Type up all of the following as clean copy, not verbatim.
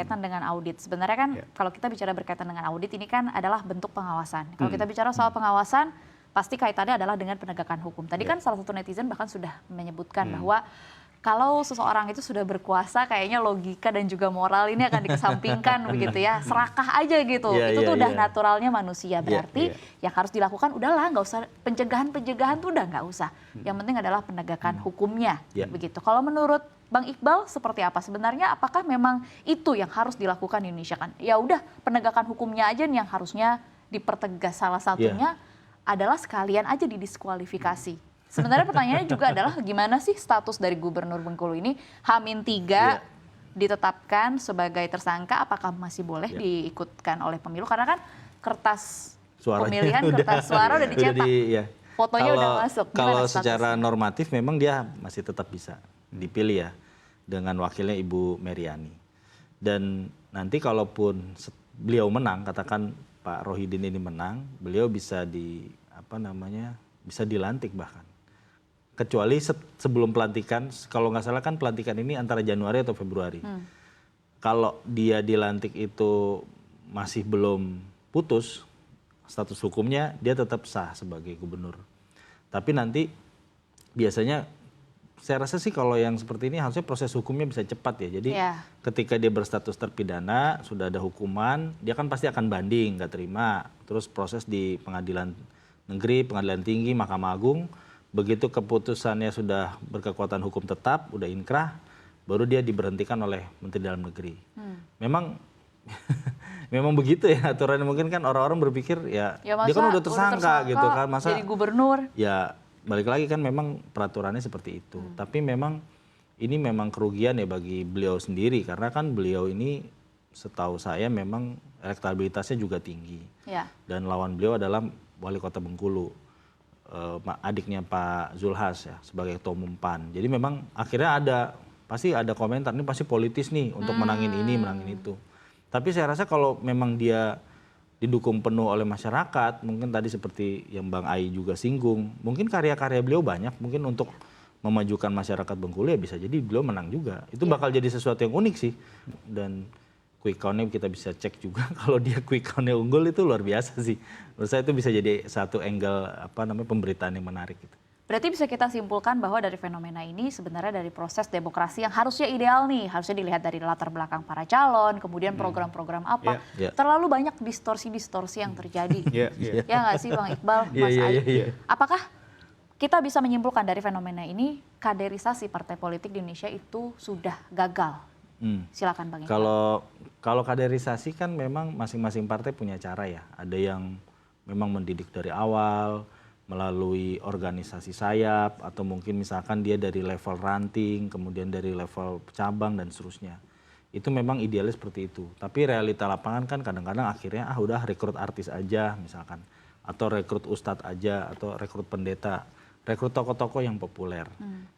Berkaitan dengan audit. Sebenarnya kan kalau kita bicara berkaitan dengan audit ini kan adalah bentuk pengawasan. Kalau kita bicara soal pengawasan, pasti kaitannya adalah dengan penegakan hukum. Tadi kan salah satu netizen bahkan sudah menyebutkan bahwa kalau seseorang itu sudah berkuasa, kayaknya logika dan juga moral ini akan dikesampingkan begitu ya, serakah aja gitu. Itu tuh udah naturalnya manusia. Berarti yang harus dilakukan udahlah, nggak usah pencegahan tuh udah nggak usah. Yang penting adalah penegakan hukumnya begitu. Kalau menurut Bang Iqbal seperti apa sebenarnya? Apakah memang itu yang harus dilakukan di Indonesia kan? Ya udah penegakan hukumnya aja yang harusnya dipertegas. Salah satunya adalah sekalian aja didiskualifikasi. Sebenarnya pertanyaannya juga adalah gimana sih status dari Gubernur Bengkulu ini H-3 ditetapkan sebagai tersangka, apakah masih boleh diikutkan oleh pemilu? Karena kan kertas pemilihan, kertas suara udah dicetak, fotonya udah masuk. Kalau secara normatif memang dia masih tetap bisa dipilih ya dengan wakilnya Ibu Meriani. Dan nanti kalaupun beliau menang, katakan Pak Rohidin ini menang, beliau bisa bisa dilantik bahkan. Kecuali sebelum pelantikan, kalau nggak salah kan pelantikan ini antara Januari atau Februari. Kalau dia dilantik itu masih belum putus status hukumnya, dia tetap sah sebagai gubernur. Tapi nanti biasanya saya rasa sih kalau yang seperti ini harusnya proses hukumnya bisa cepat ya. Jadi ketika dia berstatus terpidana, sudah ada hukuman, dia kan pasti akan banding, nggak terima. Terus proses di pengadilan negeri, pengadilan tinggi, Mahkamah Agung. Begitu keputusannya sudah berkekuatan hukum tetap, udah inkrah, baru dia diberhentikan oleh Menteri Dalam Negeri. Memang memang begitu ya aturannya. Mungkin kan orang-orang berpikir ya dia kan udah tersangka gitu kan. Masa jadi gubernur? Ya balik lagi kan memang peraturannya seperti itu. Tapi memang ini memang kerugian ya bagi beliau sendiri. Karena kan beliau ini setahu saya memang elektabilitasnya juga tinggi. Dan lawan beliau adalah Wali Kota Bengkulu, adiknya Pak Zulhas ya sebagai Ketua Umum PAN. Jadi memang akhirnya pasti ada komentar, ini pasti politis nih untuk menangin ini, menangin itu. Tapi saya rasa kalau memang dia didukung penuh oleh masyarakat, mungkin tadi seperti yang Bang Ai juga singgung, mungkin karya-karya beliau banyak, mungkin untuk memajukan masyarakat Bengkulu ya bisa jadi beliau menang juga. Itu bakal jadi sesuatu yang unik sih. Dan quick count-nya kita bisa cek juga, kalau dia quick count-nya unggul itu luar biasa sih. Menurut saya itu bisa jadi satu angle pemberitaan yang menarik gitu. Berarti bisa kita simpulkan bahwa dari fenomena ini sebenarnya dari proses demokrasi yang harusnya ideal nih, harusnya dilihat dari latar belakang para calon, kemudian program-program apa, terlalu banyak distorsi-distorsi yang terjadi. Ya nggak sih Bang Iqbal, Mas Ai? Apakah kita bisa menyimpulkan dari fenomena ini kaderisasi partai politik di Indonesia itu sudah gagal? Silakan Bang Iqbal. Kalau kaderisasi kan memang masing-masing partai punya cara ya. Ada yang memang mendidik dari awal, melalui organisasi sayap, atau mungkin misalkan dia dari level ranting, kemudian dari level cabang dan seterusnya. Itu memang idealnya seperti itu. Tapi realita lapangan kan kadang-kadang akhirnya udah rekrut artis aja misalkan. Atau rekrut ustadz aja, atau rekrut pendeta. Rekrut tokoh-tokoh yang populer.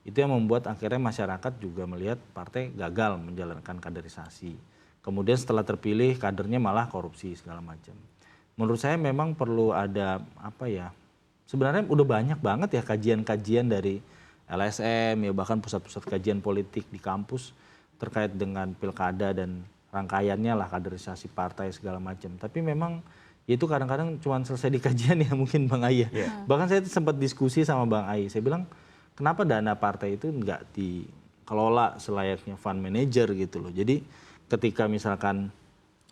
Itu yang membuat akhirnya masyarakat juga melihat partai gagal menjalankan kaderisasi. Kemudian setelah terpilih kadernya malah korupsi segala macam. Menurut saya memang perlu ada sebenarnya udah banyak banget ya kajian-kajian dari LSM ya bahkan pusat-pusat kajian politik di kampus terkait dengan pilkada dan rangkaiannya lah kaderisasi partai segala macam. Tapi memang itu kadang-kadang cuma selesai di kajian ya mungkin Bang Ai. Bahkan saya sempat diskusi sama Bang Ai. Saya bilang kenapa dana partai itu nggak dikelola selayaknya fund manager gitu loh. Jadi ketika misalkan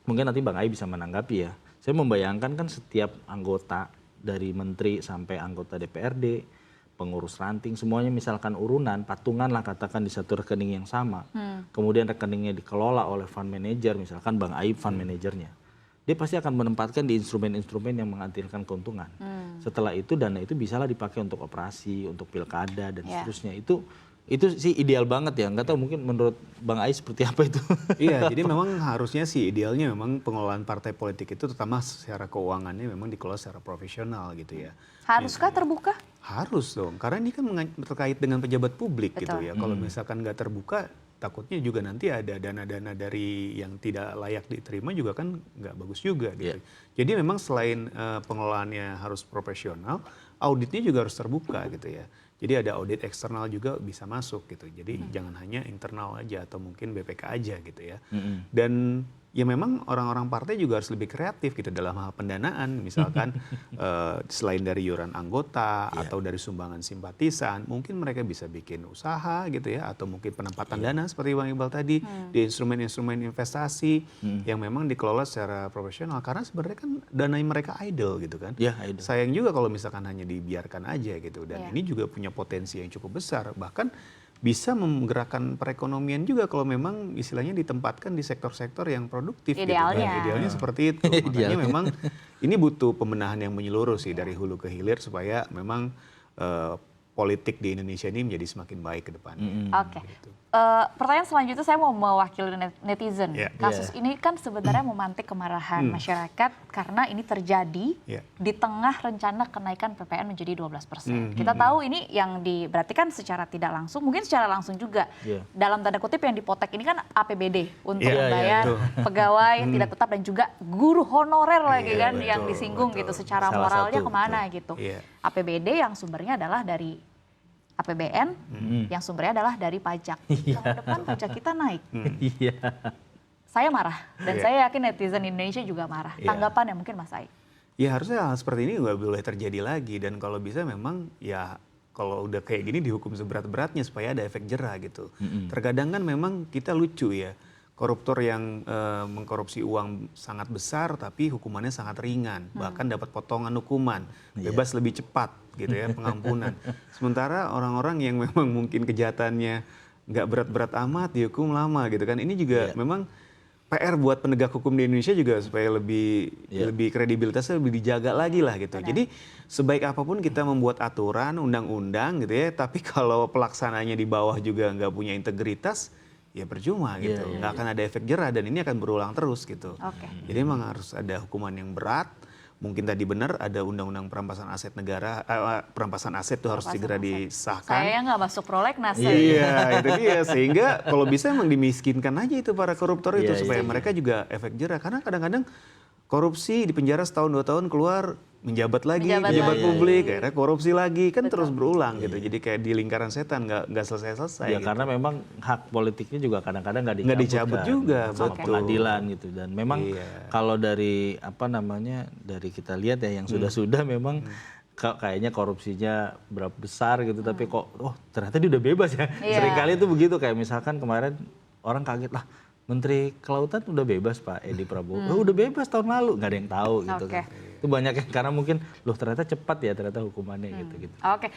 mungkin nanti Bang Ai bisa menanggapi ya. Saya membayangkan kan setiap anggota dari menteri sampai anggota DPRD, pengurus ranting, semuanya misalkan urunan, patungan lah katakan di satu rekening yang sama. Kemudian rekeningnya dikelola oleh fund manager, misalkan Bang Aib fund manajernya. Dia pasti akan menempatkan di instrumen-instrumen yang menghasilkan keuntungan. Setelah itu dana itu bisalah dipakai untuk operasi, untuk pilkada dan seterusnya. Itu sih ideal banget ya, nggak tahu mungkin menurut Bang Ai seperti apa itu. Iya, jadi memang harusnya sih idealnya memang pengelolaan partai politik itu terutama secara keuangannya memang dikelola secara profesional gitu ya. Haruskah terbuka? Harus dong, karena ini kan terkait dengan pejabat publik gitu ya. Kalau misalkan nggak terbuka, takutnya juga nanti ada dana-dana dari yang tidak layak diterima juga kan nggak bagus juga gitu. Jadi memang selain pengelolaannya harus profesional, auditnya juga harus terbuka gitu ya. Jadi ada audit eksternal juga bisa masuk gitu. Jadi jangan hanya internal aja atau mungkin BPK aja gitu ya. Dan ya memang orang-orang partai juga harus lebih kreatif gitu dalam hal pendanaan. Misalkan selain dari iuran anggota atau dari sumbangan simpatisan, mungkin mereka bisa bikin usaha gitu ya, atau mungkin penempatan dana seperti Bang Iqbal tadi di instrumen-instrumen investasi yang memang dikelola secara profesional. Karena sebenarnya kan dana mereka idle gitu kan. Idle. Sayang juga kalau misalkan hanya dibiarkan aja gitu. Dan ini juga punya potensi yang cukup besar. Bahkan bisa menggerakkan perekonomian juga kalau memang istilahnya ditempatkan di sektor-sektor yang produktif. Idealnya. Gitu kan. Idealnya seperti itu. Makanya memang ini butuh pembenahan yang menyeluruh sih dari hulu ke hilir supaya memang politik di Indonesia ini menjadi semakin baik ke depannya. Oke. Pertanyaan selanjutnya saya mau mewakili netizen. Kasus ini kan sebenarnya memantik kemarahan masyarakat karena ini terjadi di tengah rencana kenaikan PPN menjadi 12%. Kita tahu ini yang berarti kan secara tidak langsung, mungkin secara langsung juga. Dalam tanda kutip yang dipotek ini kan APBD untuk membayar pegawai tidak tetap dan juga guru honorer lagi kan yang disinggung gitu secara moralnya kemana gitu. APBD yang sumbernya adalah dari APBN yang sumbernya adalah dari pajak. Tahun depan pajak kita naik. Saya marah dan saya yakin netizen Indonesia juga marah. Tanggapan yang mungkin Mas Aik? Ya harusnya hal seperti ini nggak boleh terjadi lagi dan kalau bisa memang ya kalau udah kayak gini dihukum seberat-beratnya supaya ada efek jera gitu. Terkadang kan memang kita lucu ya. Koruptor yang mengkorupsi uang sangat besar tapi hukumannya sangat ringan, bahkan dapat potongan hukuman, bebas lebih cepat gitu ya pengampunan. Sementara orang-orang yang memang mungkin kejahatannya nggak berat-berat amat dihukum lama gitu kan. Ini juga memang PR buat penegak hukum di Indonesia juga supaya lebih kredibilitasnya lebih dijaga lagi lah gitu. Jadi sebaik apapun kita membuat aturan, undang-undang gitu ya, tapi kalau pelaksananya di bawah juga nggak punya integritas, ya percuma gitu, nggak akan ada efek jera dan ini akan berulang terus gitu. Jadi memang harus ada hukuman yang berat. Mungkin tadi benar ada undang-undang perampasan aset negara, perampasan aset itu harus segera disahkan. Saya nggak masuk prolegnas. Iya, itu dia. Sehingga kalau bisa emang dimiskinkan aja itu para koruptor itu supaya mereka juga efek jera. Karena kadang-kadang korupsi di penjara setahun 2 tahun keluar menjabat lagi, pejabat publik, akhirnya korupsi lagi, kan terus berulang gitu. Jadi kayak di lingkaran setan, nggak selesai-selesai. Ya gitu. karena memang hak politiknya juga kadang-kadang nggak dicabut juga, sama betul. pengadilan gitu. Dan memang kalau dari dari kita lihat ya yang sudah-sudah memang kayaknya korupsinya berapa besar gitu, tapi kok ternyata dia udah bebas ya. Seringkali itu begitu, kayak misalkan kemarin orang kaget lah. Menteri Kelautan udah bebas Pak Edi Prabowo, udah bebas tahun lalu, nggak ada yang tahu gitu kan. Itu banyak yang karena mungkin ternyata cepat ya ternyata hukumannya gitu. Oke.